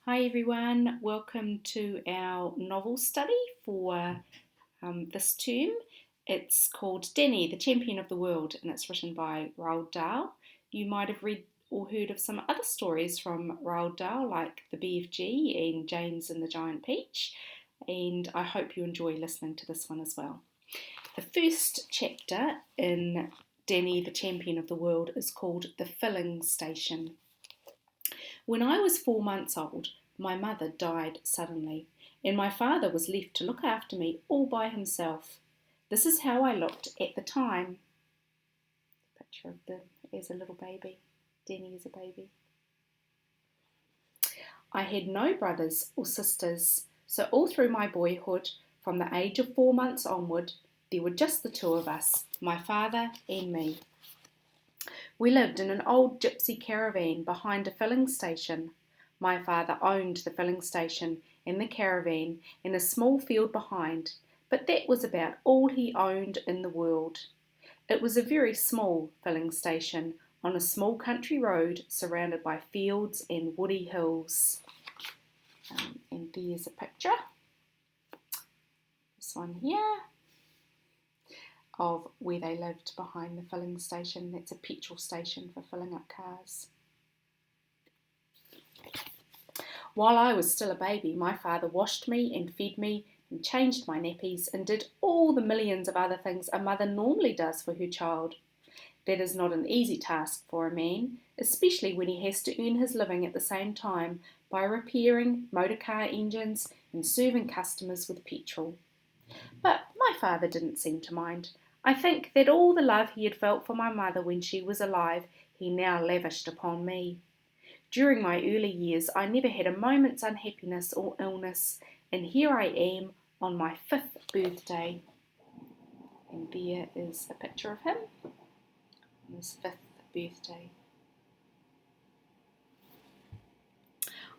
Hi everyone, welcome to our novel study for this term. It's called Danny, the Champion of the World, and it's written by Roald Dahl. You might have read or heard of some other stories from Roald Dahl, like The BFG and James and the Giant Peach, and I hope you enjoy listening to this one as well. The first chapter in Danny, the Champion of the World is called The Filling Station. When I was 4 months old, my mother died suddenly, and my father was left to look after me all by himself. This is how I looked at the time. Picture of them as a little baby. Danny as a baby. I had no brothers or sisters, so all through my boyhood, from the age of 4 months onward, there were just the two of us, my father and me. We lived in an old gypsy caravan behind a filling station. My father owned the filling station and the caravan and a small field behind, but that was about all he owned in the world. It was a very small filling station on a small country road surrounded by fields and woody hills. And there's a picture, this one here, of where they lived behind the filling station. That's a petrol station for filling up cars. While I was still a baby, my father washed me and fed me and changed my nappies and did all the millions of other things a mother normally does for her child. That is not an easy task for a man, especially when he has to earn his living at the same time by repairing motor car engines and serving customers with petrol. But my father didn't seem to mind. I think that all the love he had felt for my mother when she was alive, he now lavished upon me. During my early years, I never had a moment's unhappiness or illness, and here I am on my 5th birthday. And there is a picture of him on his 5th birthday.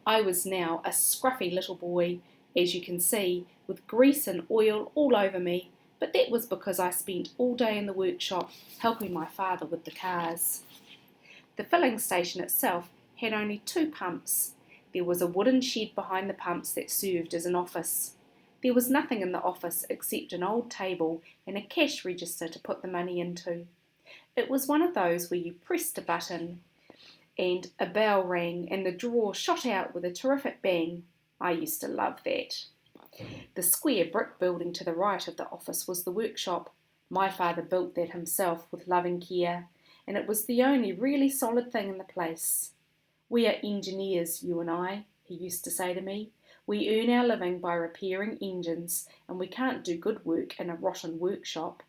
I was now a scruffy little boy, as you can see, with grease and oil all over me, but that was because I spent all day in the workshop helping my father with the cars. The filling station itself had only 2 pumps. There was a wooden shed behind the pumps that served as an office. There was nothing in the office except an old table and a cash register to put the money into. It was one of those where you pressed a button and a bell rang and the drawer shot out with a terrific bang. I used to love that. The square brick building to the right of the office was the workshop. My father built that himself with loving care, and it was the only really solid thing in the place. We are engineers, you and I, he used to say to me. We earn our living by repairing engines, and we can't do good work in a rotten workshop.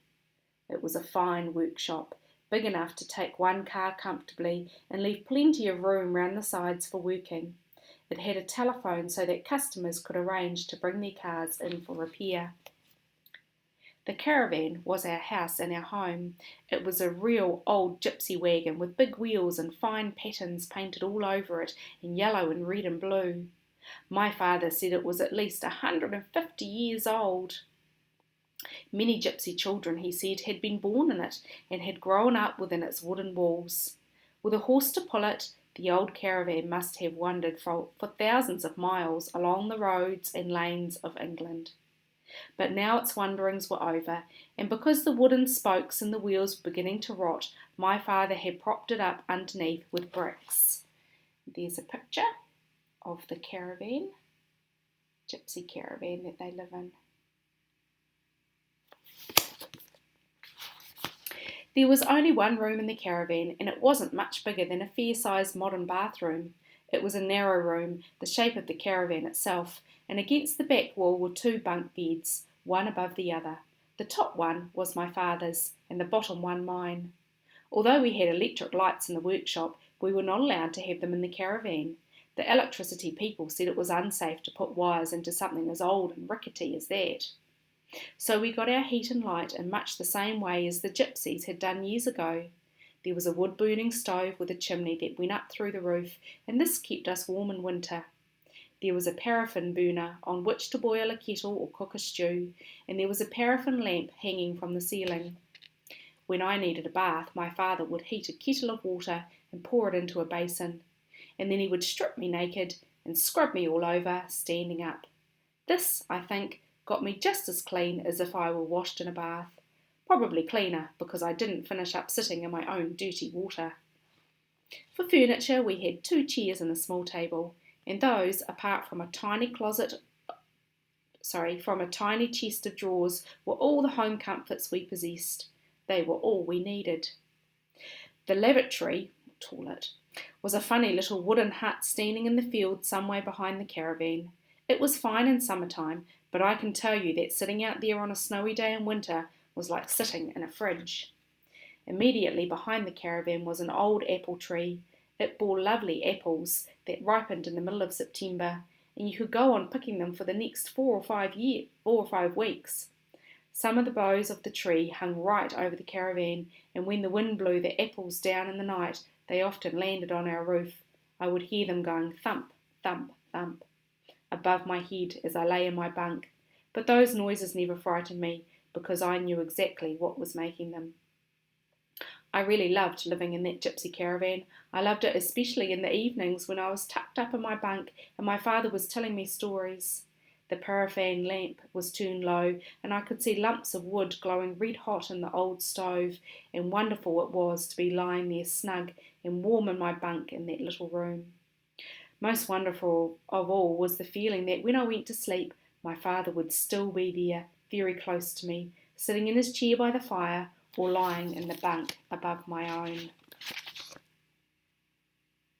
It was a fine workshop, big enough to take one car comfortably and leave plenty of room round the sides for working. It had a telephone so that customers could arrange to bring their cars in for repair. The caravan was our house and our home. It was a real old gypsy wagon with big wheels and fine patterns painted all over it in yellow and red and blue. My father said it was at least 150 years old. Many gypsy children, he said, had been born in it and had grown up within its wooden walls. With a horse to pull it, the old caravan must have wandered for thousands of miles along the roads and lanes of England. But now its wanderings were over, and because the wooden spokes and the wheels were beginning to rot, my father had propped it up underneath with bricks. There's a picture of the caravan, gypsy caravan that they live in. There was only one room in the caravan, and it wasn't much bigger than a fair-sized modern bathroom. It was a narrow room, the shape of the caravan itself, and against the back wall were 2 bunk beds, one above the other. The top one was my father's, and the bottom one mine. Although we had electric lights in the workshop, we were not allowed to have them in the caravan. The electricity people said it was unsafe to put wires into something as old and rickety as that. So we got our heat and light in much the same way as the gypsies had done years ago. There was a wood-burning stove with a chimney that went up through the roof, and this kept us warm in winter. There was a paraffin burner on which to boil a kettle or cook a stew, and there was a paraffin lamp hanging from the ceiling. When I needed a bath, my father would heat a kettle of water and pour it into a basin, and then he would strip me naked and scrubbed me all over, standing up. This, I think, got me just as clean as if I were washed in a bath. Probably cleaner, because I didn't finish up sitting in my own dirty water. For furniture, we had 2 chairs and a small table, and those, apart from a tiny chest of drawers, were all the home comforts we possessed. They were all we needed. The lavatory, toilet, was a funny little wooden hut standing in the field somewhere behind the caravan. It was fine in summertime, but I can tell you that sitting out there on a snowy day in winter was like sitting in a fridge. Immediately behind the caravan was an old apple tree. It bore lovely apples that ripened in the middle of September, and you could go on picking them for the next 4 or 5 weeks. Some of the boughs of the tree hung right over the caravan, and when the wind blew the apples down in the night, they often landed on our roof. I would hear them going thump, thump, thump above my head as I lay in my bunk, but those noises never frightened me because I knew exactly what was making them. I really loved living in that gypsy caravan. I loved it especially in the evenings when I was tucked up in my bunk and my father was telling me stories. The paraffin lamp was turned low and I could see lumps of wood glowing red hot in the old stove, and wonderful it was to be lying there snug and warm in my bunk in that little room. Most wonderful of all was the feeling that when I went to sleep, my father would still be there, very close to me, sitting in his chair by the fire or lying in the bunk above my own.